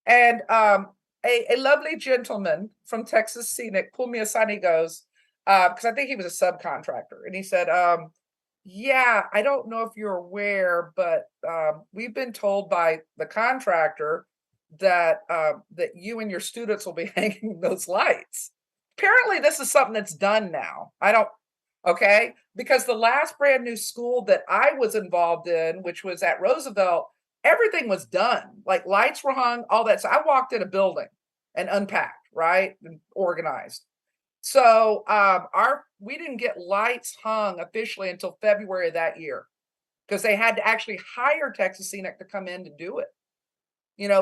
And a lovely gentleman from Texas Scenic pulled me aside and he goes, because I think he was a subcontractor. And he said, yeah, I don't know if you're aware, but we've been told by the contractor that that you and your students will be hanging those lights. Apparently, this is something that's done now. Okay, because the last brand new school that I was involved in, which was at Roosevelt, everything was done. Like lights were hung, all that. So I walked in a building and unpacked, right, and organized. So we didn't get lights hung officially until February of that year because they had to actually hire Texas Scenic to come in to do it.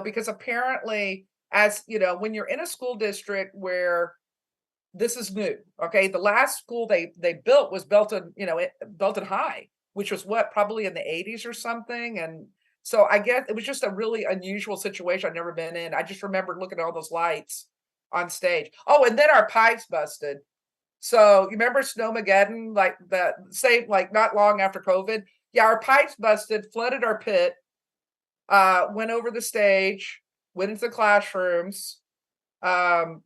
Because apparently, as when you're in a school district where this is new, okay, the last school they built was Belton High, which was probably in the 80s or something, and So I guess it was just a really unusual situation I've never been in. I just remember looking at all those lights on stage. Oh, and then our pipes busted. So you remember Snowmageddon, like the same, like not long after COVID? Yeah, our pipes busted, flooded our pit, went over the stage, went into the classrooms. Um,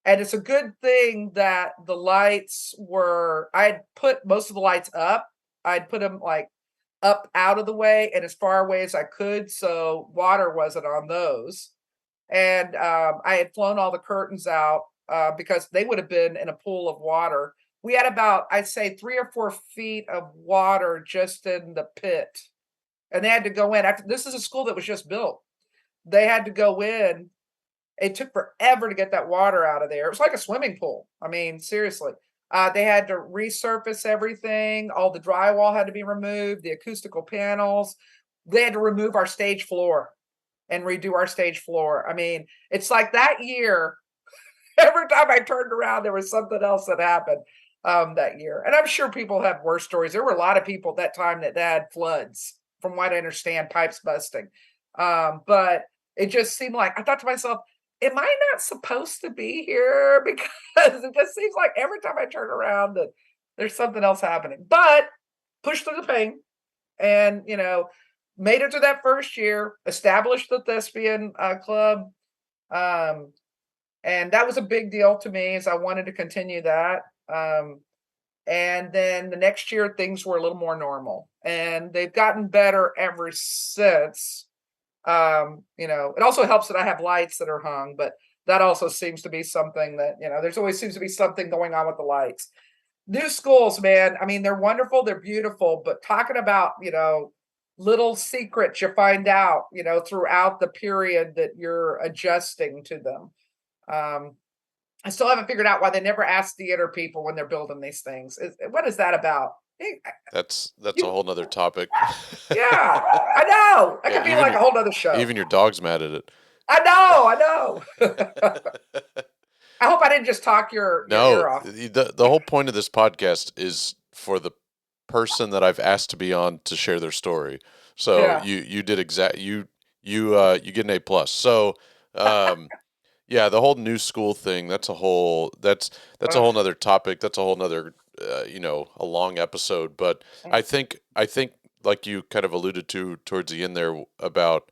and it's a good thing that the lights were, I had put most of the lights up. I'd put them like up out of the way and as far away as I could. So water wasn't on those. And I had flown all the curtains out because they would have been in a pool of water. We had about, I'd say, 3 or 4 feet of water just in the pit. And they had to go in. After, this is a school that was just built. They had to go in. It took forever to get that water out of there. It was like a swimming pool. I mean, seriously. They had to resurface everything. All the drywall had to be removed, the acoustical panels. They had to remove our stage floor and redo our stage floor. I mean, it's like that year, every time I turned around, there was something else that happened that year. And I'm sure people have worse stories. There were a lot of people at that time that had floods, from what I understand, pipes busting. But it just seemed like I thought to myself, am I not supposed to be here? Because it just seems like every time I turn around that there's something else happening. But push through the pain and, made it to that first year, established the thespian club. Um, and that was a big deal to me as I wanted to continue that. And then the next year, things were a little more normal and they've gotten better ever since. It also helps that I have lights that are hung, but that also seems to be something that, there's always seems to be something going on with the lights. New schools, man. I mean, they're wonderful, they're beautiful, but talking about, little secrets you find out, throughout the period that you're adjusting to them. I still haven't figured out why they never ask theater people when they're building these things. What is that about? That's a You, whole nother topic. yeah, I know. That Yeah, could be like a whole nother show. even your dog's mad at it. I know. I hope I didn't just talk your No, ear off. the whole point of this podcast is for the person that I've asked to be on to share their story. So Yeah. you did you get an A plus. So yeah, the whole new school thing, that's a Ugh, whole nother topic. That's a whole nother a long episode. But I think like you kind of alluded to towards the end there about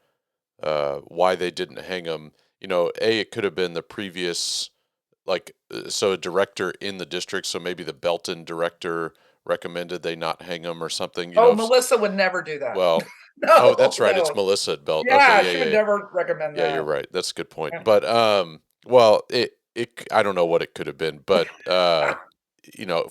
why they didn't hang him. It could have been the previous so a director in the district, so maybe the Belton director recommended they not hang him or something. oh, Melissa would never do that. Well, oh, No, that's right. It's no. Melissa at Belt. Okay, Yeah, yeah, she yeah, would yeah. never recommend Yeah, you're that. right. That's a good point. Yeah. But well, I don't know what it could have been, but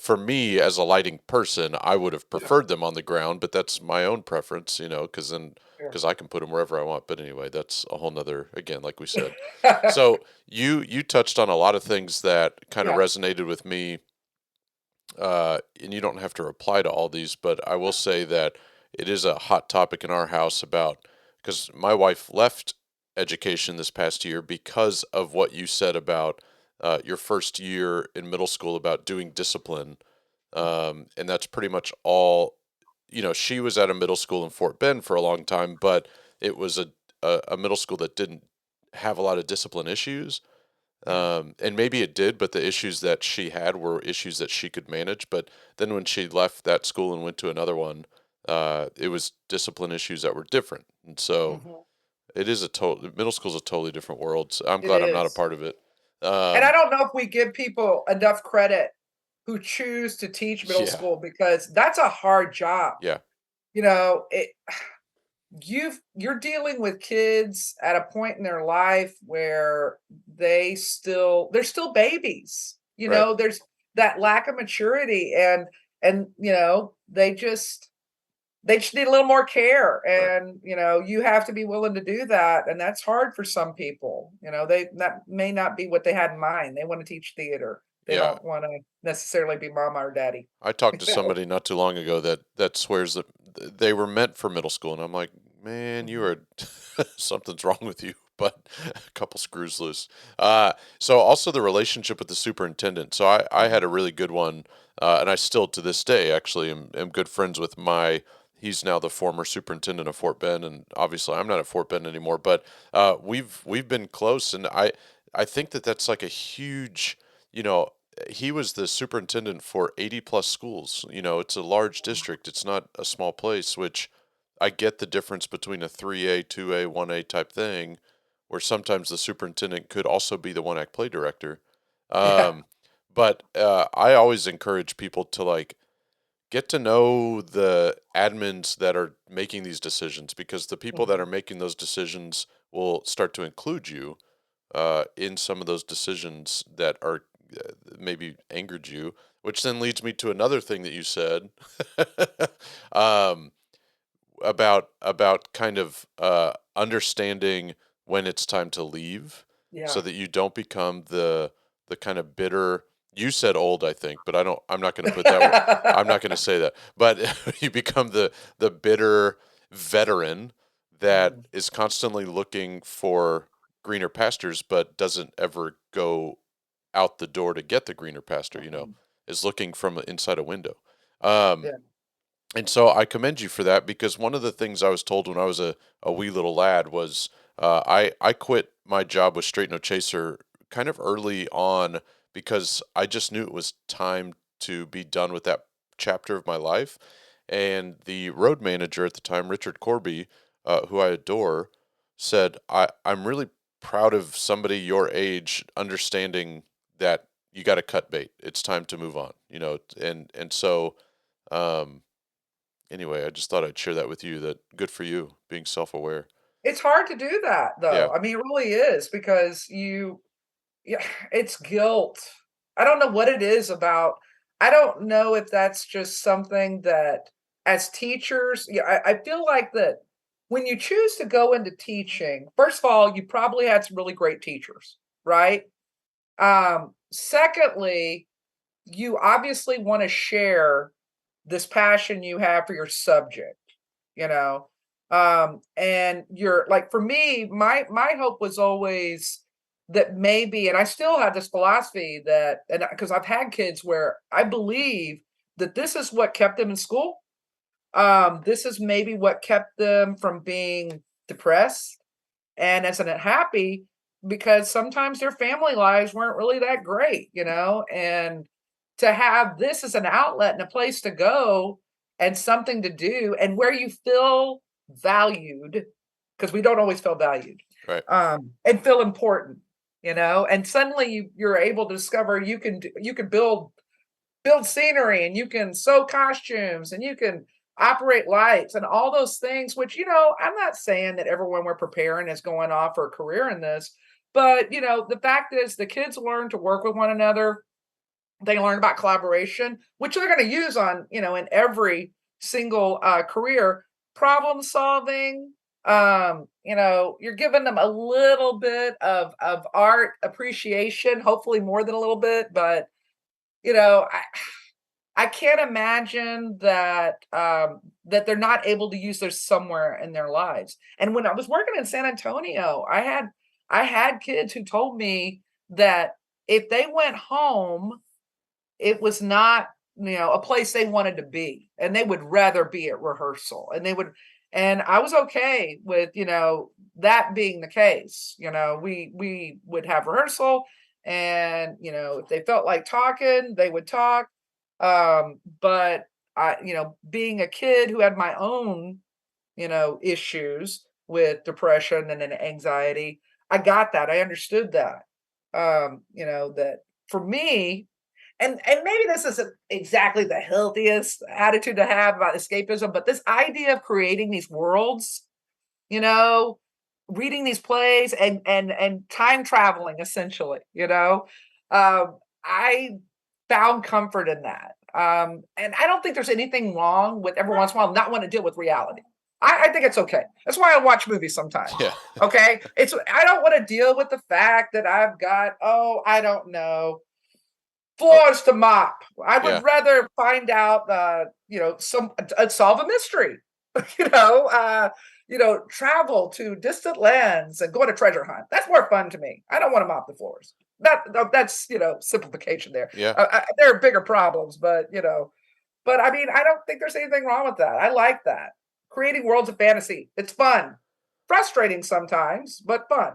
for me as a lighting person, I would have Yeah, preferred them on the ground, but that's my own preference, sure. because I can put them wherever I want. But anyway, that's a whole nother, again, like we said. So you touched on a lot of things that kind of Yeah. resonated with me, and you don't have to reply to all these, but I will say that it is a hot topic in our house about because my wife left education this past year because of what you said about your first year in middle school about doing discipline, and that's pretty much all. She was at a middle school in Fort Bend for a long time, but it was a middle school that didn't have a lot of discipline issues. Yeah. And maybe it did, but the issues that she had were issues that she could manage. But then when she left that school and went to another one, it was discipline issues that were different. And so Mhm. it is middle school's a totally different world. So I'm It glad I'm not a is. part of it. And I Um, don't know if we give people enough credit who choose to teach middle yeah, school because that's a hard job. yeah, It you're dealing with kids at a point in their life where they're still babies. right, There's that lack of maturity and they just need a little more care right, and you have to be willing to do that and that's hard for some people. That may not be what they had in mind. They want to teach theater. They yeah. don't want to necessarily be mama or daddy. I talked to somebody not too long ago that swears that they were meant for middle school, and I'm like, man, you Mhm. are something's wrong with you. But a couple screws loose. So also the relationship with the superintendent. So I had a really good one, and I still to this day actually am good friends with he's now the former superintendent of Fort Bend, and obviously I'm not at Fort Bend anymore. But we've been close, and I think that that's like a huge, you know, he was the superintendent for 80 plus schools. You know, it's a large district. It's not a small place, which I get the difference between a 3A, 2A, 1A type thing, where sometimes the superintendent could also be the one act play director. Yeah. Um, but I always encourage people to like get to know the admins that are making these decisions, because the people that are Mhm. making those decisions will start to include you in some of those decisions that are maybe angered you, which then leads me to another thing that you said. um, about kind of understanding when it's time to leave, so Yeah. that you don't become the kind of bitter. You said old, I think, but I don't. I'm not going to put that. I'm not going to say that. But you become the bitter veteran that Mhm. is constantly looking for greener pastures, but doesn't ever go out the door to get the greener pasture. You know, Mhm. is looking from inside a window. Um, Yeah. and so I commend you for that, because one of the things I was told when I was a wee little lad was I quit my job with Straight No Chaser kind of early on, because I just knew it was time to be done with that chapter of my life. And the road manager at the time, Richard Corby, who I adore, said, I'm really proud of somebody your age understanding that you got to cut bait. It's time to move on, you know, and so um, anyway, I just thought I'd share that with you. That good for you being self-aware. It's hard to do that, Yeah, though. I mean, it really is because yeah, it's guilt. I don't know what it is about. I don't know if that's just something that as teachers, yeah, I feel like that when you choose to go into teaching, first of all, you probably had some really great teachers, right? Secondly, you obviously want to share this passion you have for your subject, you know. And you're like for me, my hope was always that maybe, and I still have this philosophy that, and because I've had kids where I believe that this is what kept them in school. This is maybe what kept them from being depressed and as an happy, because sometimes their family lives weren't really that great, you know, and to have this as an outlet and a place to go and something to do and where you feel valued, because we don't always feel valued, right. and feel important, you know, and suddenly you're able to discover you can build scenery and you can sew costumes and you can operate lights and all those things, which, you know, I'm not saying that everyone we're preparing is going off for a career in this, but, you know, the fact is the kids learn to work with one another. They learn about collaboration, which they're going to use on, you know, in every single career, problem solving. You know, you're giving them a little bit of art appreciation, hopefully more than a little bit, but you know, I can't imagine that that they're not able to use this somewhere in their lives. And when I was working in San Antonio, I had kids who told me that if they went home, it was not, you know, a place they wanted to be, and they would rather be at rehearsal. And they would, and I was okay with, you know, that being the case. You know, we would have rehearsal, and you know, if they felt like talking, they would talk. But I, you know, being a kid who had my own, you know, issues with depression and then anxiety, I got that. I understood that. You know, that for me, and maybe this isn't exactly the healthiest attitude to have about escapism, but this idea of creating these worlds, you know, reading these plays and time traveling essentially, you know. I found comfort in that. And I don't think there's anything wrong with every once in a while not want to deal with reality. I think it's okay. That's why I watch movies sometimes. Yeah, Okay. It's I don't want to deal with the fact that I've got, oh, I don't know, oh, floors to mop. I yeah, would rather find out, you know, solve a mystery. You know, travel to distant lands and go on a treasure hunt. That's more fun to me. I don't want to mop the floors. That's you know simplification there. yeah. There are bigger problems, but you know. But I mean, I don't think there's anything wrong with that. I like that. Creating worlds of fantasy. It's fun. Frustrating sometimes, but fun.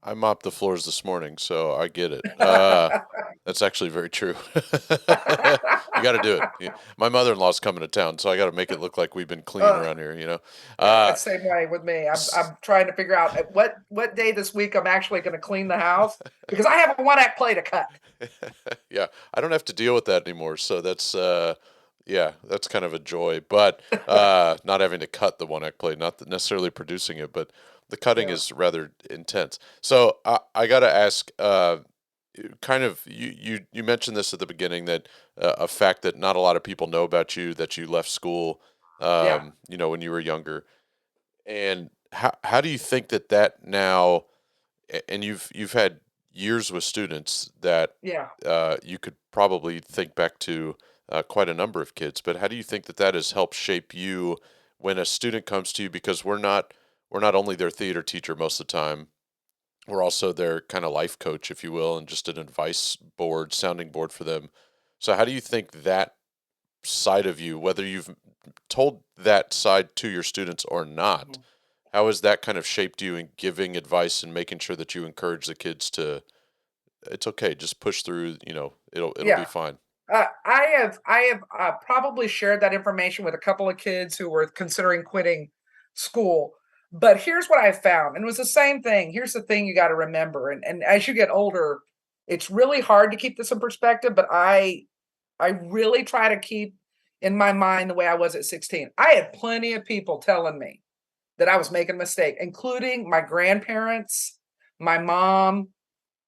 I mopped the floors this morning, so I get it. That's actually very true. You got to do it. My mother-in-law's coming to town, so I got to make it look like we've been clean Ugh, around here. yeah, Uh, it's the same way with me. I'm s- I'm trying to figure out at what day this week I'm actually going to clean the house because I have a one act play to cut. yeah, I don't have to deal with that anymore. So yeah, that's kind of a joy. But not having to cut the one act play, not necessarily producing it, but the cutting Yeah, is rather intense. So I got to ask, kind of, you mentioned this at the beginning that a fact that not a lot of people know about you, that you left school, yeah, when you were younger, and how do you think that now? And you've had years with students that yeah. you could probably think back to quite a number of kids. But how do you think that has helped shape you when a student comes to you? Because we're not only their theater teacher most of the time, we're also their kind of life coach, if you will, and just an advice board, sounding board for them. So how do you think that side of you, whether you've told that side to your students or not, Mhm. how has that kind of shaped you in giving advice and making sure that you encourage the kids to, it's okay, just push through, it'll be Yeah. fine. I have probably shared that information with a couple of kids who were considering quitting school. But here's what I found, and it was the same thing. Here's the thing you got to remember, and as you get older, it's really hard to keep this in perspective. But I really try to keep in my mind the way I was at 16. I had plenty of people telling me that I was making a mistake, including my grandparents, my mom,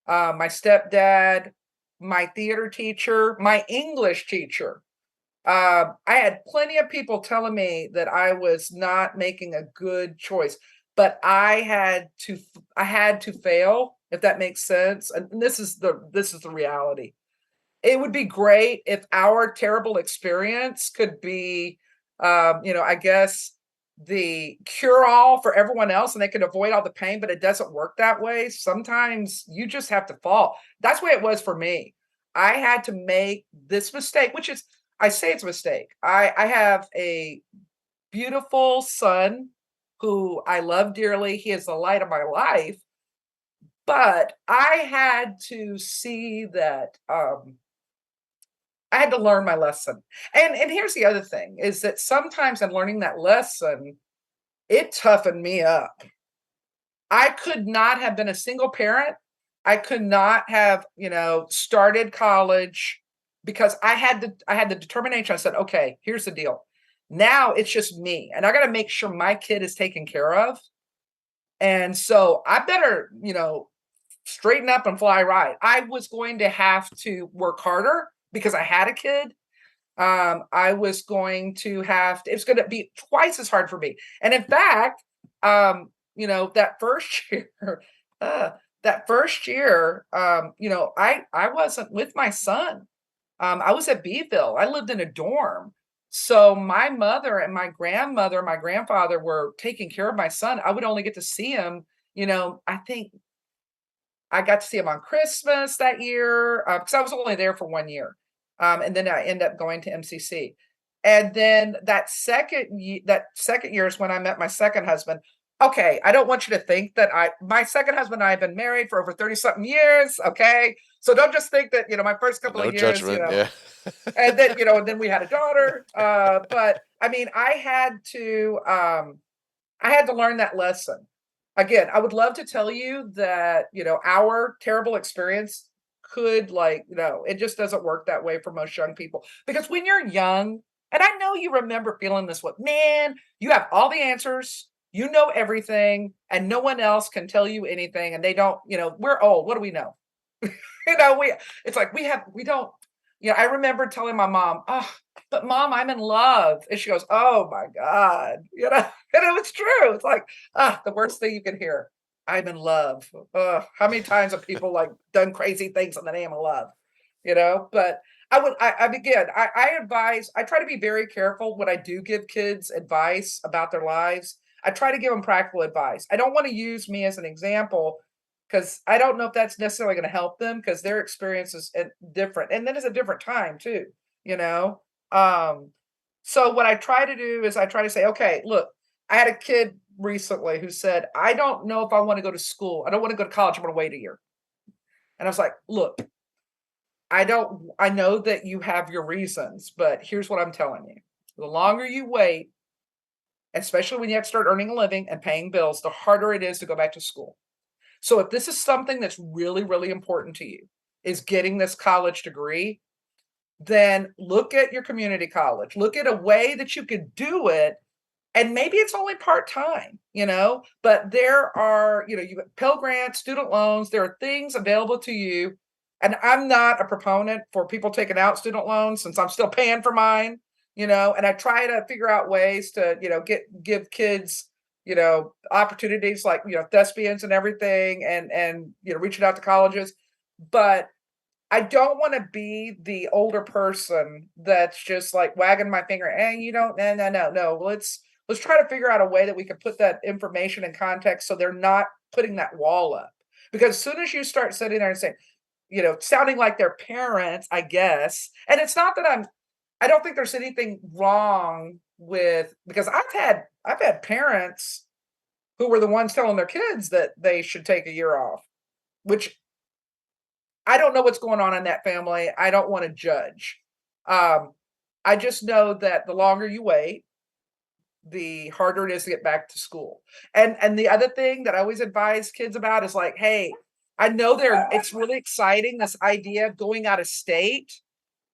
my stepdad, my theater teacher, my English teacher. I had plenty of people telling me that I was not making a good choice, but I had to fail, if that makes sense. And this is the reality. It would be great if our terrible experience could be, I guess the cure all for everyone else and they could avoid all the pain, but it doesn't work that way. Sometimes you just have to fall. That's the way it was for me. I had to make this mistake, which is, I say it's a mistake. I have a beautiful son who I love dearly. He is the light of my life, but I had to see that I had to learn my lesson. And here's the other thing is that sometimes in learning that lesson, it toughened me up. I could not have been a single parent. I could not have, started college because I had the determination. I said, okay, here's the deal. Now it's just me, and I got to make sure my kid is taken care of. And so I better, straighten up and fly right. I was going to have to work harder because I had a kid. I was going to it's going to be twice as hard for me. And in fact, that first year, uh, I wasn't with my son. I was at Beeville. I lived in a dorm. So my mother and my grandmother, my grandfather were taking care of my son. I would only get to see him, I think I got to see him on Christmas that year because I was only there for 1 year, and then I ended up going to MCC. And then that second year is when I met my second husband. Okay, I don't want you to think that my second husband and I have been married for over 30 something years. Okay, so don't just think that my first couple No of years, judgment. Yeah. and then we had a daughter. But I mean, I had to learn that lesson. Again, I would love to tell you that, our terrible experience could it just doesn't work that way for most young people. Because when you're young, and I know you remember feeling this way, man, you have all the answers, you know everything, and no one else can tell you anything. And they don't, we're old. What do we know? It's like we don't, I remember telling my mom, oh, but mom, I'm in love. And she goes, oh my God, and it was true. It's like, the worst thing you can hear. I'm in love. How many times have people done crazy things in the name of love? But I try to be very careful when I do give kids advice about their lives. I try to give them practical advice. I don't want to use me as an example because I don't know if that's necessarily going to help them because their experience is different. And then it's a different time too, you know? So what I try to do is I try to say, okay, look, I had a kid recently who said, I don't know if I want to go to school. I don't want to go to college. I'm going to wait a year. And I was like, look, I know that you have your reasons, but here's what I'm telling you. The longer you wait, especially when you have to start earning a living and paying bills, the harder it is to go back to school. So if this is something that's really, really important to you, is getting this college degree, then look at your community college. Look at a way that you could do it. And maybe it's only part-time, but there are, you got Pell Grants, student loans, there are things available to you. And I'm not a proponent for people taking out student loans since I'm still paying for mine, and I try to figure out ways to, give kids, opportunities like, thespians and everything and reaching out to colleges. But I don't want to be the older person that's just like wagging my finger. And you don't, no, no, no, no. Let's try to figure out a way that we can put that information in context so they're not putting that wall up. Because as soon as you start sitting there and saying, sounding like their parents, I guess, and it's not that I don't think there's anything wrong with because I've had parents who were the ones telling their kids that they should take a year off, which I don't know what's going on in that family. I don't want to judge. Um, I just know that the longer you wait, the harder it is to get back to school. And the other thing that I always advise kids about is like, hey, I know it's really exciting, this idea of going out of state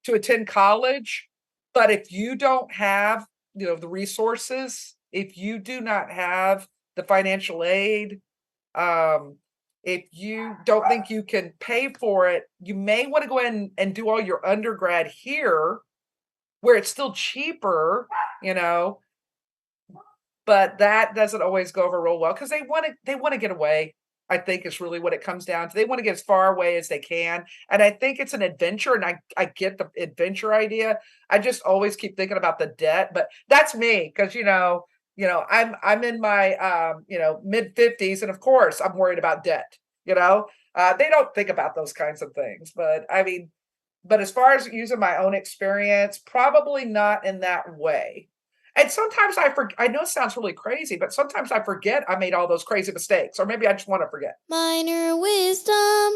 to attend college. But if you don't have, the resources, if you do not have the financial aid, um, if you don't think you can pay for it, you may want to go in and do all your undergrad here where it's still cheaper, but that doesn't always go over real well because they want to get away. I think is really what it comes down to. They want to get as far away as they can. And I think it's an adventure. And I get the adventure idea. I just always keep thinking about the debt, but that's me. Cause I'm in my mid 50s. And of course I'm worried about debt, they don't think about those kinds of things, but I mean, but as far as using my own experience, probably not in that way. And sometimes I know it sounds really crazy, but sometimes I forget I made all those crazy mistakes, or maybe I just want to forget. Minor wisdom.